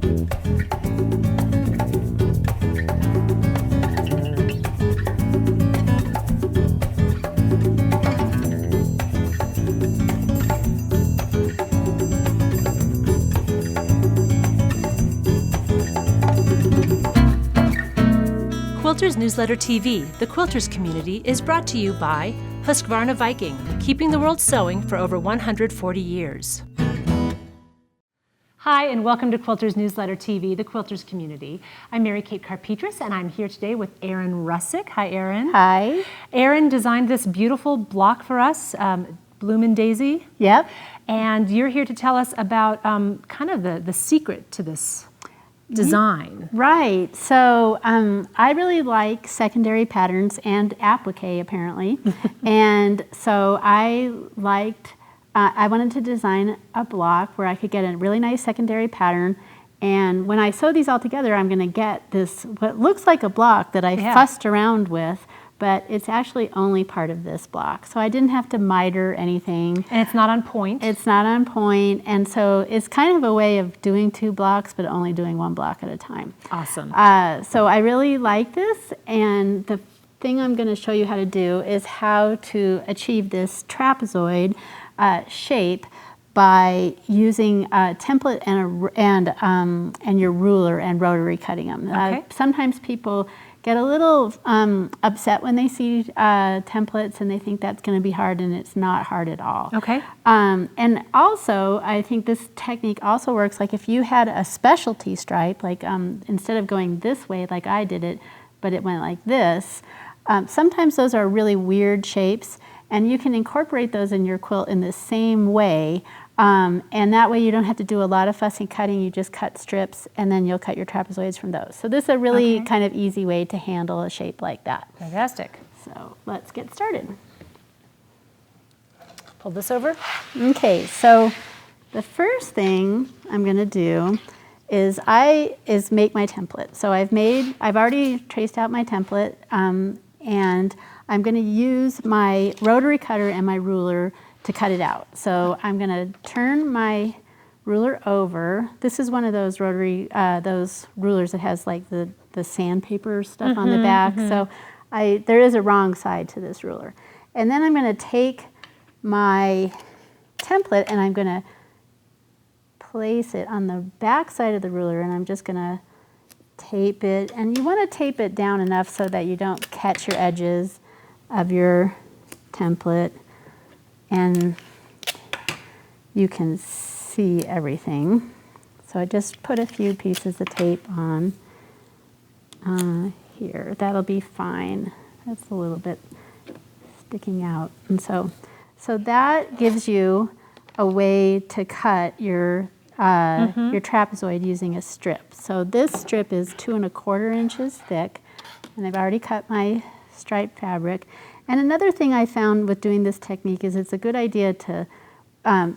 Quilters Newsletter TV, the Quilters community, is brought to you by Husqvarna Viking, keeping the world sewing for over 140 years. Hi, and welcome to Quilters Newsletter TV, the Quilters community. I'm Mary Kate Karr-Petras, and I'm here today with Erin Russek. Hi, Erin. Hi. Erin designed this beautiful block for us, Bloomin' Daisy. Yep. And you're here to tell us about kind of the secret to this design. Right. So I really like secondary patterns and applique, apparently. And so I wanted to design a block where I could get a really nice secondary pattern. And when I sew these all together, I'm going to get this, what looks like a block that I fussed around with, but it's actually only part of this block. So I didn't have to miter anything. And it's not on point. It's not on point. And so it's kind of a way of doing two blocks, but only doing one block at a time. Awesome. So I really like this. And the thing I'm going to show you how to do is how to achieve this trapezoid shape by using a template and your ruler and rotary cutting them. Okay. Sometimes people get a little upset when they see templates and they think that's going to be hard, and it's not hard at all. Okay. And also, I think this technique also works like if you had a specialty stripe, like instead of going this way like I did it, but it went like this, sometimes those are really weird shapes, and you can incorporate those in your quilt in the same way. And that way you don't have to do a lot of fussy cutting, you just cut strips and then you'll cut your trapezoids from those. So this is a really kind of easy way to handle a shape like that. Fantastic. So let's get started. Pull this over. Okay, so the first thing I'm going to do is make my template. So I've already traced out my template, and I'm going to use my rotary cutter and my ruler to cut it out. So I'm going to turn my ruler over. This is one of those those rulers that has like the sandpaper stuff on the back. So there is a wrong side to this ruler. And then I'm going to take my template and I'm going to place it on the back side of the ruler, and I'm just going to tape it. And you want to tape it down enough so that you don't catch your edges of your template, and you can see everything. So I just put a few pieces of tape on here. That'll be fine. That's a little bit sticking out. And so that gives you a way to cut your trapezoid using a strip. So this strip is 2 1/4 inches thick, and I've already cut my striped fabric. And another thing I found with doing this technique is it's a good idea to,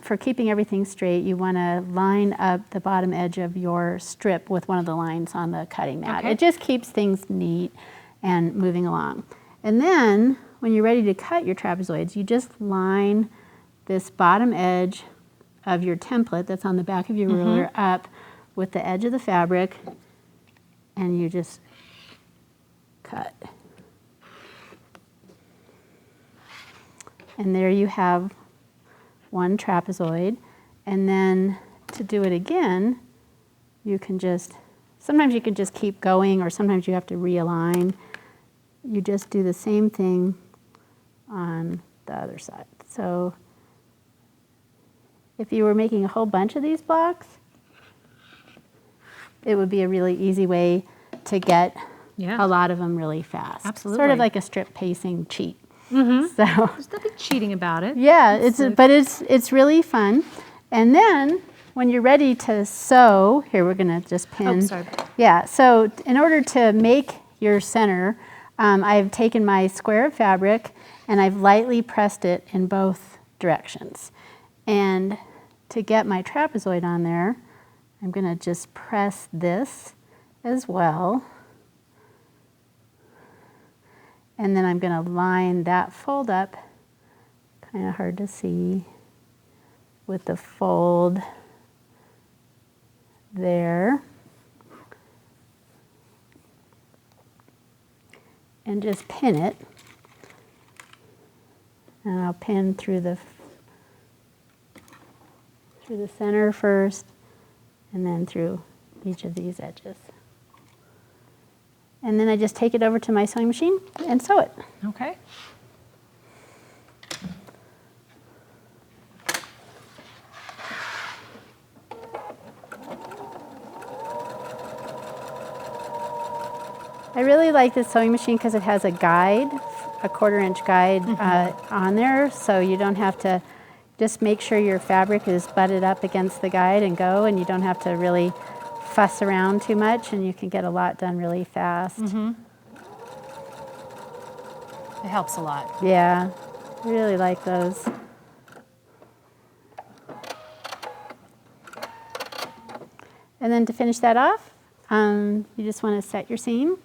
for keeping everything straight, you want to line up the bottom edge of your strip with one of the lines on the cutting mat. Okay. It just keeps things neat and moving along. And then when you're ready to cut your trapezoids, you just line this bottom edge of your template that's on the back of your ruler up with the edge of the fabric, and you just cut. And there you have one trapezoid. And then to do it again, you can sometimes you can just keep going, or sometimes you have to realign. You just do the same thing on the other side. So if you were making a whole bunch of these blocks, it would be a really easy way to get a lot of them really fast. Absolutely. Sort of like a strip pacing cheat. So There's nothing cheating about it. yeah, it's really fun. And then when you're ready to sew, here we're going to just pin. Oh, sorry. Yeah, so in order to make your center, I've taken my square of fabric and I've lightly pressed it in both directions. And to get my trapezoid on there, I'm going to just press this as well. And then I'm going to line that fold up, kind of hard to see, with the fold there. and just pin it. And I'll pin through the center first, and then through each of these edges. And then I just take it over to my sewing machine and sew it. Okay. I really like this sewing machine because it has a guide, a 1/4-inch guide on there, so you don't have to just make sure your fabric is butted up against the guide and go, and you don't have to really fuss around too much, and you can get a lot done really fast. It helps a lot. Yeah, I really like those. And then to finish that off, you just want to set your seam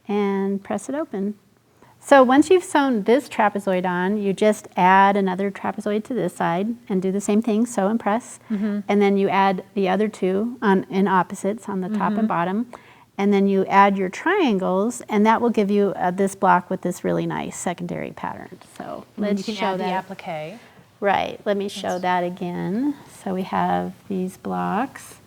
and press it open. So once you've sewn this trapezoid on, you just add another trapezoid to this side and do the same thing, sew and press. And then you add the other two in opposites on the top and bottom. And then you add your triangles, and that will give you this block with this really nice secondary pattern. So let's show the that. applique. Right, let me show that again. So we have these blocks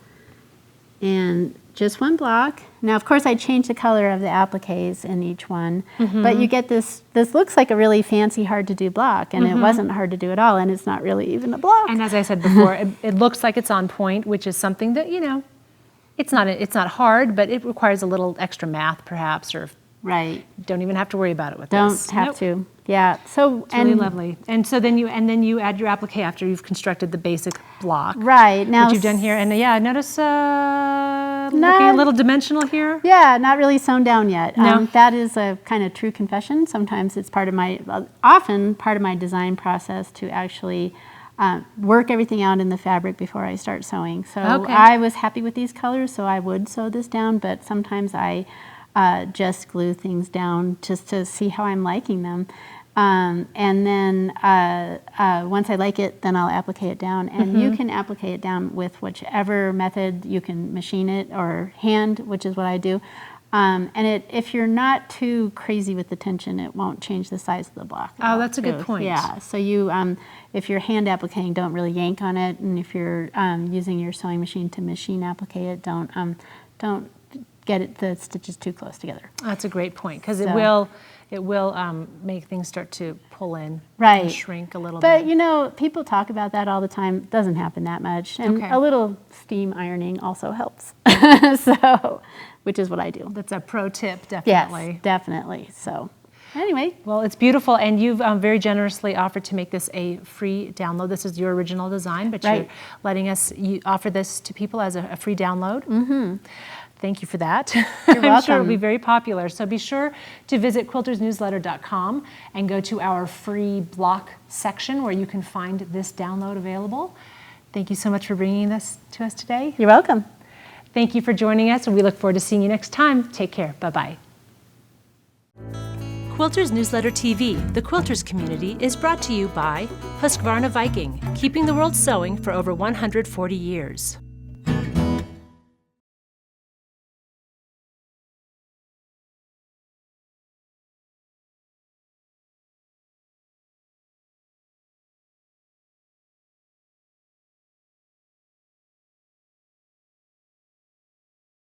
and just one block. Now, of course, I changed the color of the appliques in each one, but you get this looks like a really fancy, hard to do block, and it wasn't hard to do at all, and it's not really even a block. And as I said before, it looks like it's on point, which is something that, you know, it's not hard, but it requires a little extra math, perhaps, or Right. don't even have to worry about it with this. Don't have to. Yeah. So it's really lovely. And so then you add your applique after you've constructed the basic block. Right. Now which you've done here. And yeah, notice looking a little dimensional here. Yeah, not really sewn down yet. No. That is a kind of true confession. Sometimes it's often part of my design process to actually work everything out in the fabric before I start sewing. So I was happy with these colors, so I would sew this down, but sometimes I just glue things down just to see how I'm liking them. And then once I like it, then I'll applique it down. And you can applique it down with whichever method. You can machine it or hand, which is what I do. And if you're not too crazy with the tension, it won't change the size of the block. Oh, that's a good point. Yeah, so if you're hand appliquing, don't really yank on it. And if you're using your sewing machine to machine applique it, don't get the stitches too close together. That's a great point, because it will make things start to pull in and shrink a little bit. But bit. you know, people talk about that all the time. It doesn't happen that much. And a little steam ironing also helps. So, which is what I do. That's a pro tip, definitely. Yes, definitely. So anyway. Well, it's beautiful, and you've very generously offered to make this a free download. This is your original design, but you're letting us offer this to people as a free download. Thank you for that. You're I'm welcome. sure it'll be very popular. So be sure to visit quiltersnewsletter.com and go to our free block section where you can find this download available. Thank you so much for bringing this to us today. You're welcome. Thank you for joining us, and we look forward to seeing you next time. Take care. Bye-bye. Quilters Newsletter TV, the Quilters community, is brought to you by Husqvarna Viking, keeping the world sewing for over 140 years.